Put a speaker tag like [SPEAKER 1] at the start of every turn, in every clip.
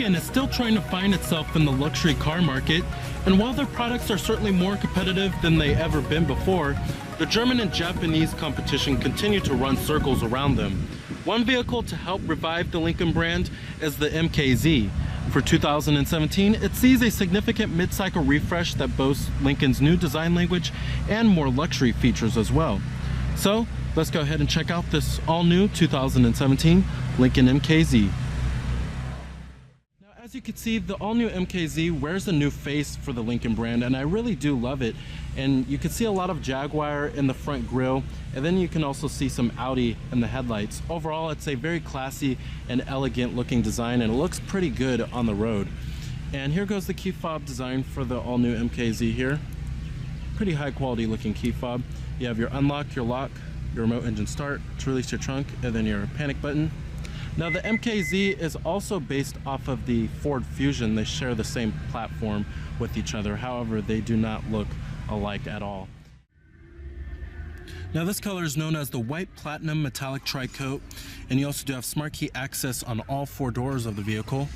[SPEAKER 1] Lincoln is still trying to find itself in the luxury car market, and while their products are certainly more competitive than they ever been before, the German and Japanese competition continue to run circles around them. One vehicle to help revive the Lincoln brand is the MKZ. For 2017, it sees a significant mid-cycle refresh that boasts Lincoln's new design language and more luxury features as well. So let's go ahead and check out this all-new 2017 Lincoln Mkz. Now, as you can see, the all-new MKZ wears a new face for the Lincoln brand, and I really do love it. And you can see a lot of Jaguar in the front grille, and then you can also see some Audi in the headlights. Overall, it's a very classy and elegant looking design, and it looks pretty good on the road. And here goes the key fob design for the all-new MKZ here. Pretty high quality looking key fob. You have your unlock, your lock, your remote engine start to release your trunk, and then your panic button. Now the MKZ is also based off of the Ford Fusion. They share the same platform with each other. However, they do not look alike at all. Now this color is known as the white platinum metallic tri-coat, and you also do have smart key access on all four doors of the vehicle.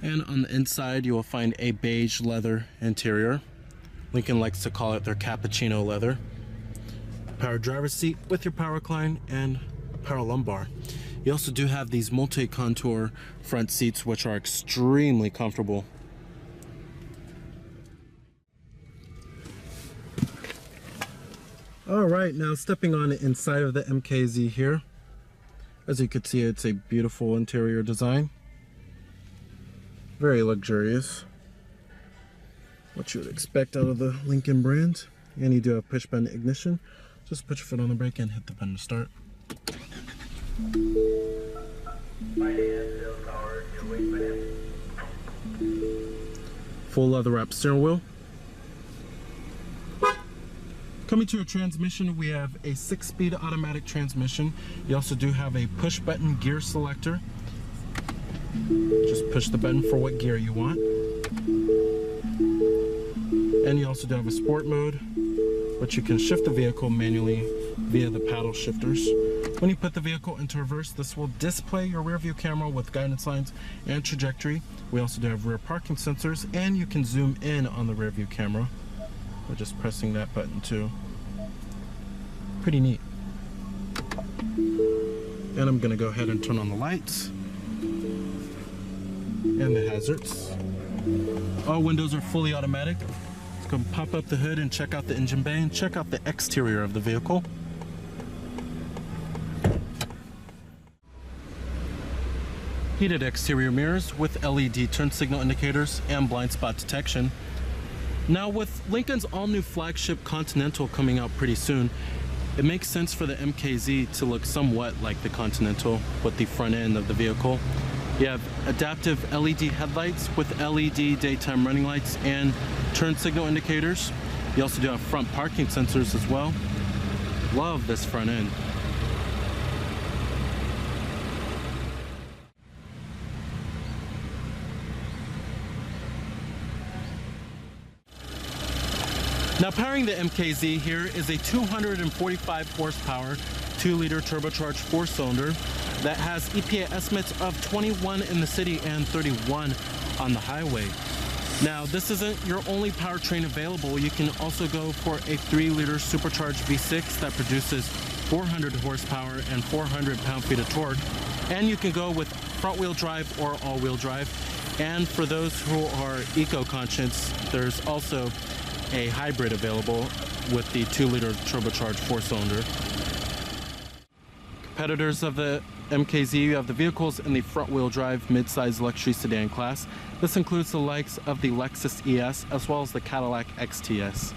[SPEAKER 1] And on the inside you will find a beige leather interior. Lincoln likes to call it their cappuccino leather. Power driver's seat with your power recline and power lumbar. You also do have these multi-contour front seats, which are extremely comfortable. All right, now stepping on the inside of the MKZ here. As you can see, it's a beautiful interior design. Very luxurious. What you would expect out of the Lincoln brand. And you do have push button ignition. Just put your foot on the brake and hit the button to start. Full leather wrap steering wheel. Coming to a transmission, we have a 6-speed automatic transmission. You also do have a push button gear selector. Just push the button for what gear you want. And you also do have a sport mode, which you can shift the vehicle manually via the paddle shifters. When you put the vehicle into reverse, this will display your rear view camera with guidance lines and trajectory. We also do have rear parking sensors, and you can zoom in on the rear view camera by just pressing that button too. Pretty neat. And I'm gonna go ahead and turn on the lights and the hazards. All windows are fully automatic. Let's go pop up the hood and check out the engine bay and check out the exterior of the vehicle. Heated exterior mirrors with LED turn signal indicators and blind spot detection. Now with Lincoln's all-new flagship Continental coming out pretty soon, it makes sense for the MKZ to look somewhat like the Continental with the front end of the vehicle. You have adaptive LED headlights with LED daytime running lights and turn signal indicators. You also do have front parking sensors as well. Love this front end. Now powering the MKZ here is a 245 horsepower, 2-liter turbocharged 4-cylinder that has EPA estimates of 21 in the city and 31 on the highway. Now this isn't your only powertrain available. You can also go for a 3-liter supercharged V6 that produces 400 horsepower and 400 pound-feet of torque. And you can go with front-wheel drive or all-wheel drive. And for those who are eco-conscious, there's also a hybrid available with the 2-liter turbocharged 4-cylinder. Competitors of the MKZ, you have the vehicles in the front-wheel drive mid-size luxury sedan class. This includes the likes of the Lexus ES as well as the Cadillac XTS.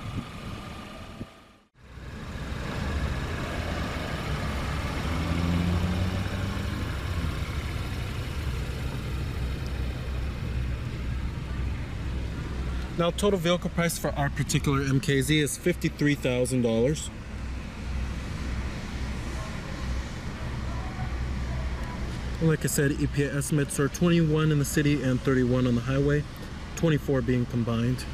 [SPEAKER 1] Now, total vehicle price for our particular MKZ is $53,000. Like I said, EPA estimates are 21 in the city and 31 on the highway, 24 being combined.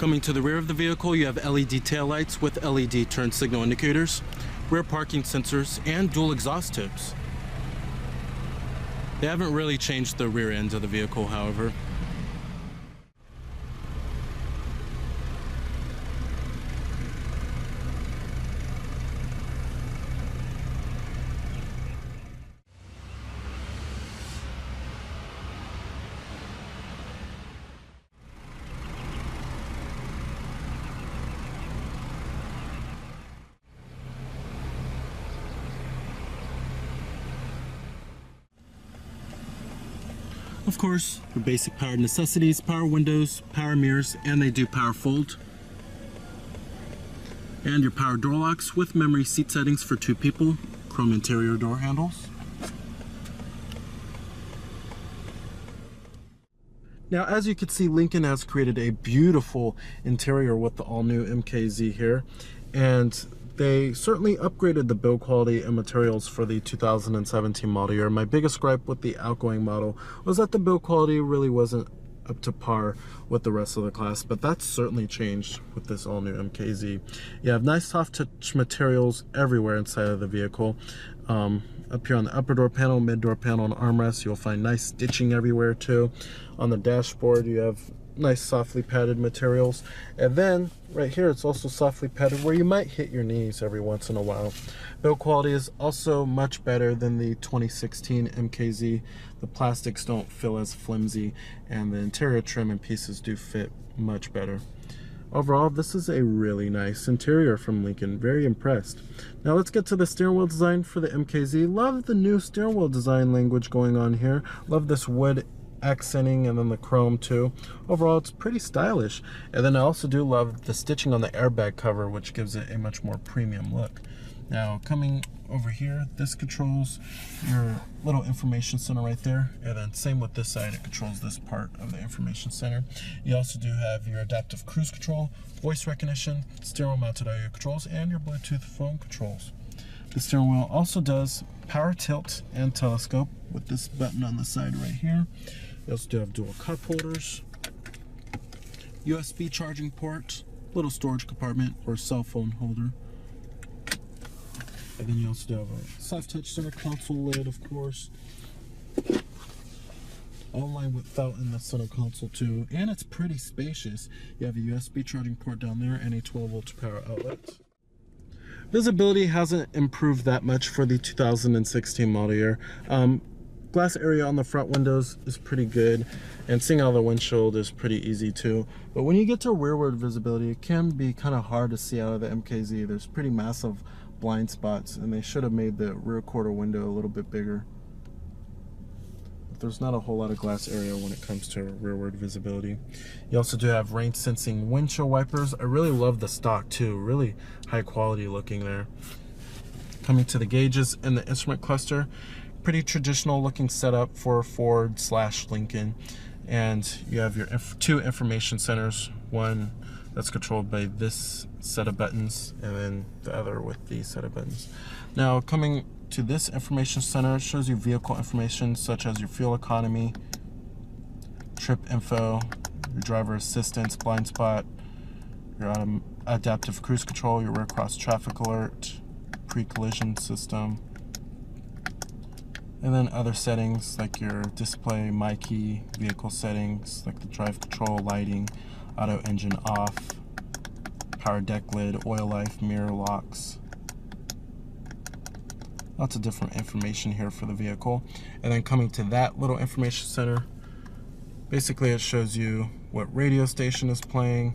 [SPEAKER 1] Coming to the rear of the vehicle, you have LED taillights with LED turn signal indicators, rear parking sensors, and dual exhaust tips. They haven't really changed the rear end of the vehicle, however. Of course, your basic power necessities, power windows, power mirrors, and they do power fold. And your power door locks with memory seat settings for 2 people, chrome interior door handles. Now, as you can see, Lincoln has created a beautiful interior with the all-new MKZ here, and they certainly upgraded the build quality and materials for the 2017 model year. My biggest gripe with the outgoing model was that the build quality really wasn't up to par with the rest of the class, but that's certainly changed with this all-new MKZ. You have nice soft touch materials everywhere inside of the vehicle. Up here on the upper door panel, mid door panel, and armrests, you'll find nice stitching everywhere too. On the dashboard, you have nice softly padded materials, and then right here it's also softly padded where you might hit your knees every once in a while. Build quality is also much better than the 2016 MKZ. The plastics don't feel as flimsy, and the interior trim and pieces do fit much better. Overall, this is a really nice interior from Lincoln. Very impressed. Now let's get to the steering wheel design for the MKZ. Love the new steering wheel design language going on here. Love this wood accenting and then the chrome too. Overall, it's pretty stylish. And then I also do love the stitching on the airbag cover, which gives it a much more premium look. Now coming over here, this controls your little information center right there, and then same with this side, it controls this part of the information center. You also do have your adaptive cruise control, voice recognition, steering wheel mounted audio controls, and your Bluetooth phone controls. The steering wheel also does power tilt and telescope with this button on the side right here. You also do have dual cup holders, USB charging port, little storage compartment or cell phone holder. And then you also do have a soft touch center console lid, of course. All lined with felt in the center console too, and it's pretty spacious. You have a USB charging port down there and a 12-volt power outlet. Visibility hasn't improved that much for the 2016 model year. Glass area on the front windows is pretty good, and seeing out of the windshield is pretty easy too. But when you get to rearward visibility, it can be kind of hard to see out of the MKZ. There's pretty massive blind spots, and they should have made the rear quarter window a little bit bigger. But there's not a whole lot of glass area when it comes to rearward visibility. You also do have rain sensing windshield wipers. I really love the stock too, really high quality looking there. Coming to the gauges and the instrument cluster, pretty traditional looking setup for Ford/Lincoln. And you have your 2 information centers, one that's controlled by this set of buttons, and then the other with these set of buttons. Now coming to this information center, it shows you vehicle information such as your fuel economy, trip info, your driver assistance, blind spot, your adaptive cruise control, your rear cross traffic alert, pre-collision system, and then other settings like your display, my key, vehicle settings like the drive control, lighting, auto engine off, power deck lid, oil life, mirror locks. Lots of different information here for the vehicle. And then coming to that little information center, basically it shows you what radio station is playing.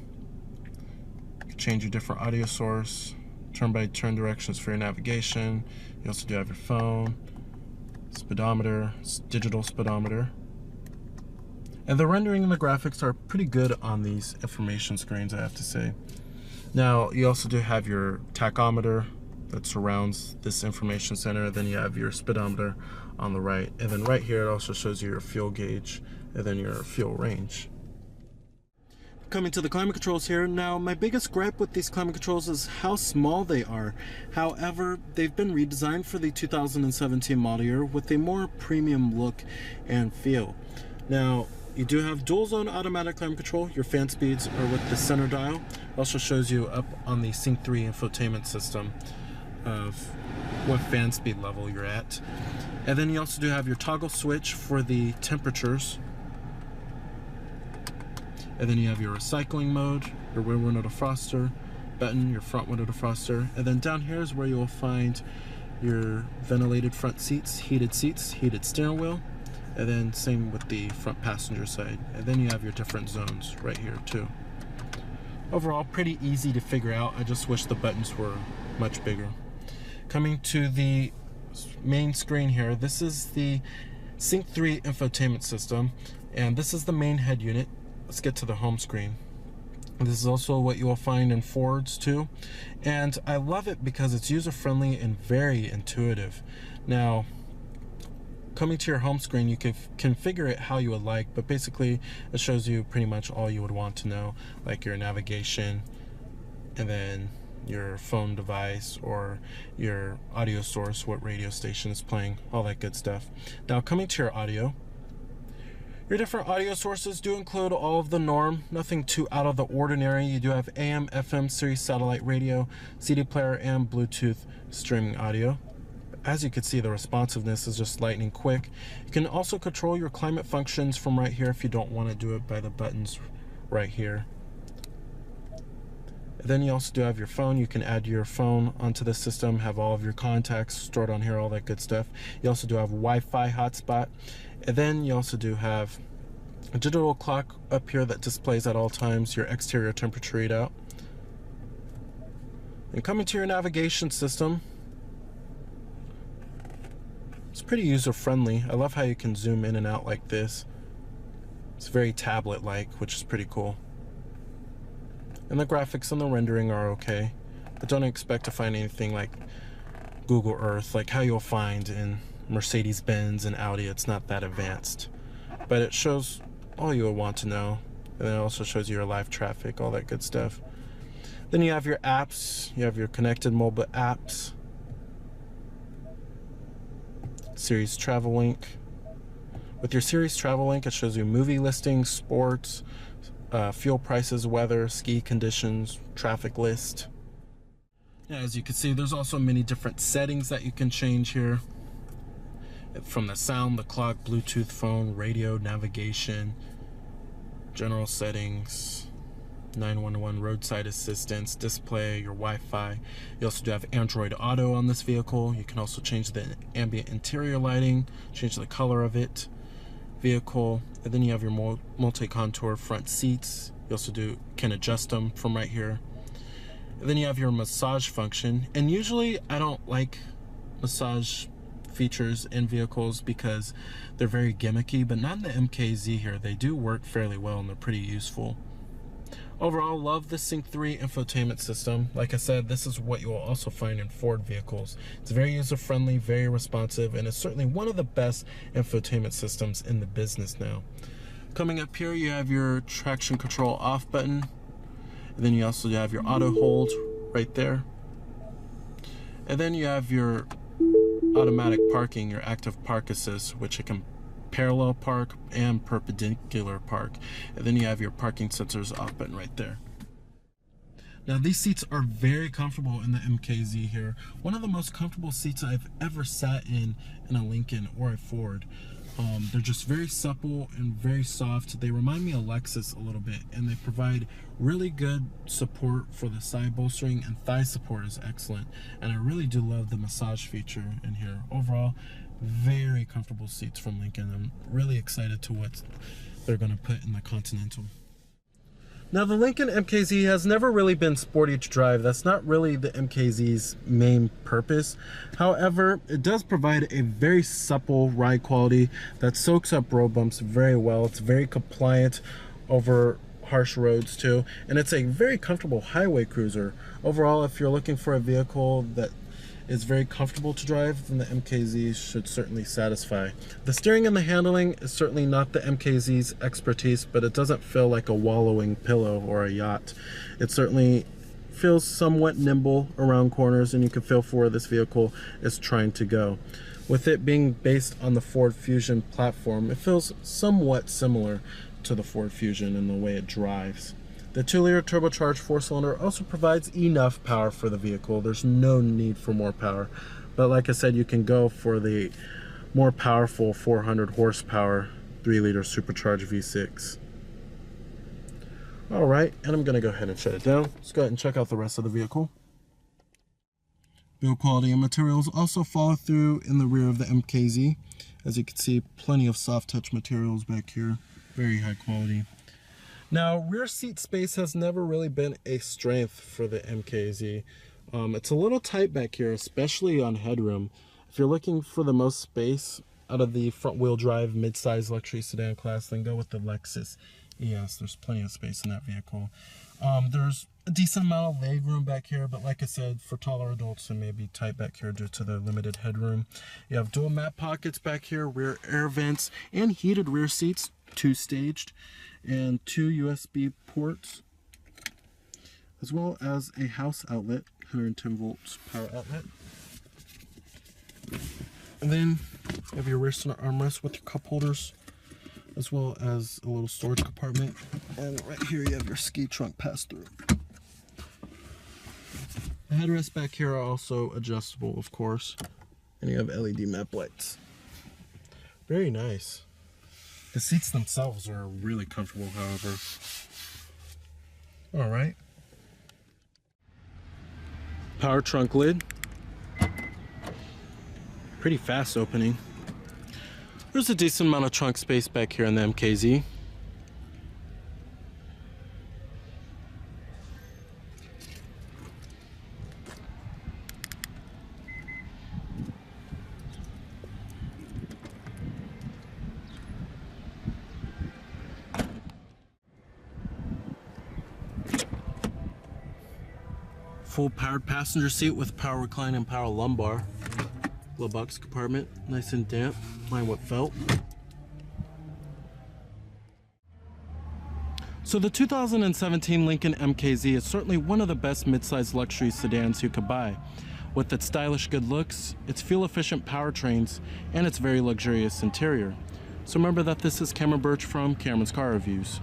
[SPEAKER 1] You can change your different audio source, turn-by-turn directions for your navigation. You also do have your phone, speedometer, digital speedometer. And the rendering and the graphics are pretty good on these information screens, I have to say. Now, you also do have your tachometer that surrounds this information center. Then you have your speedometer on the right. And then right here, it also shows you your fuel gauge and then your fuel range. Coming to the climate controls here. Now, my biggest gripe with these climate controls is how small they are. However, they've been redesigned for the 2017 model year with a more premium look and feel. Now, You do have dual zone automatic climate control. Your fan speeds are with the center dial. It also shows you up on the Sync 3 infotainment system of what fan speed level you're at. And then you also do have your toggle switch for the temperatures. And then you have your recycling mode, your rear window defroster button, your front window defroster. And then down here is where you'll find your ventilated front seats, heated steering wheel. And then same with the front passenger side. And then you have your different zones right here too. Overall, pretty easy to figure out. I just wish the buttons were much bigger. Coming to the main screen here, this is the Sync 3 infotainment system, and this is the main head unit. Let's get to the home screen. This is also what you will find in Fords too, and I love it because it's user-friendly and very intuitive. Now, coming to your home screen, you can configure it how you would like, but basically it shows you pretty much all you would want to know, like your navigation, and then your phone device or your audio source, what radio station is playing, all that good stuff. Now, coming to your audio, your different audio sources do include all of the norm, nothing too out of the ordinary. You do have AM, FM, Sirius satellite radio, CD player, and Bluetooth streaming audio. As you can see, the responsiveness is just lightning quick. You can also control your climate functions from right here if you don't want to do it by the buttons right here. And then you also do have your phone. You can add your phone onto the system, have all of your contacts stored on here, all that good stuff. You also do have Wi-Fi hotspot. And then you also do have a digital clock up here that displays at all times your exterior temperature readout. And coming to your navigation system, it's pretty user-friendly. I love how you can zoom in and out like this. It's very tablet-like, which is pretty cool. And the graphics and the rendering are okay, but don't expect to find anything like Google Earth, like how you'll find in Mercedes-Benz and Audi. It's not that advanced, but it shows all you would want to know. And then it also shows you your live traffic, all that good stuff. Then you have your apps. You have your connected mobile apps, Sirius Travel Link. With your Sirius Travel Link, it shows you movie listings, sports, fuel prices, weather, ski conditions, traffic list. Yeah, as you can see, there's also many different settings that you can change here. From the sound, the clock, Bluetooth phone, radio, navigation, general settings, 911 roadside assistance, display, your Wi-Fi. You also do have Android Auto on this vehicle. You can also change the ambient interior lighting, change the color of it, vehicle, and then you have your multi-contour front seats. You also can adjust them from right here. And then you have your massage function, and usually I don't like massage features in vehicles because they're very gimmicky, but not in the MKZ here. They do work fairly well and they're pretty useful. Overall, love the Sync 3 infotainment system. Like I said, this is what you will also find in Ford vehicles. It's very user-friendly, very responsive, and it's certainly one of the best infotainment systems in the business now. Coming up here, you have your traction control off button, and then you also have your auto hold right there. And then you have your automatic parking, your active park assist, which it can parallel park and perpendicular park. And then you have your parking sensors off button right there. Now, these seats are very comfortable in the MKZ here. One of the most comfortable seats I've ever sat in a Lincoln or a Ford. They're just very supple and very soft. They remind me of Lexus a little bit, and they provide really good support for the side bolstering, and thigh support is excellent. And I really do love the massage feature in here. Overall, very comfortable seats from Lincoln. I'm really excited to what they're going to put in the Continental. Now, the Lincoln MKZ has never really been sporty to drive. That's not really the MKZ's main purpose. However, it does provide a very supple ride quality that soaks up road bumps very well. It's very compliant over harsh roads too, and it's a very comfortable highway cruiser. Overall, if you're looking for a vehicle that is very comfortable to drive, then the MKZ should certainly satisfy. The steering and the handling is certainly not the MKZ's expertise, but it doesn't feel like a wallowing pillow or a yacht. It certainly feels somewhat nimble around corners, and you can feel for where this vehicle is trying to go. With it being based on the Ford Fusion platform, it feels somewhat similar to the Ford Fusion in the way it drives. The 2-liter turbocharged 4-cylinder also provides enough power for the vehicle. There's no need for more power. But like I said, you can go for the more powerful 400 horsepower 3-liter supercharged V6. Alright, and I'm going to go ahead and shut it down. Let's go ahead and check out the rest of the vehicle. Build quality and materials also follow through in the rear of the MKZ. As you can see, plenty of soft touch materials back here. Very high quality. Now, rear seat space has never really been a strength for the MKZ. It's a little tight back here, especially on headroom. If you're looking for the most space out of the front-wheel drive mid-size luxury sedan class, then go with the Lexus ES. There's plenty of space in that vehicle. There's a decent amount of leg room back here, but like I said, for taller adults, it may be tight back here due to the limited headroom. You have dual mat pockets back here, rear air vents, and heated rear seats, 2-staged, and 2 USB ports, as well as a house outlet, 110 volts power outlet. And then you have your rear center armrest with your cup holders, as well as a little storage compartment. And right here you have your ski trunk pass-through. The headrests back here are also adjustable, of course, and you have LED map lights. Very nice. The seats themselves are really comfortable, however. Alright. Power trunk lid. Pretty fast opening. There's a decent amount of trunk space back here in the MKZ. Full powered passenger seat with power recline and power lumbar. Glove box compartment, nice and damp, mine with felt. So the 2017 Lincoln Mkz is certainly one of the best midsize luxury sedans you could buy. With its stylish good looks, its fuel-efficient powertrains, and its very luxurious interior. So remember that this is Cameron Birch from Cameron's Car Reviews.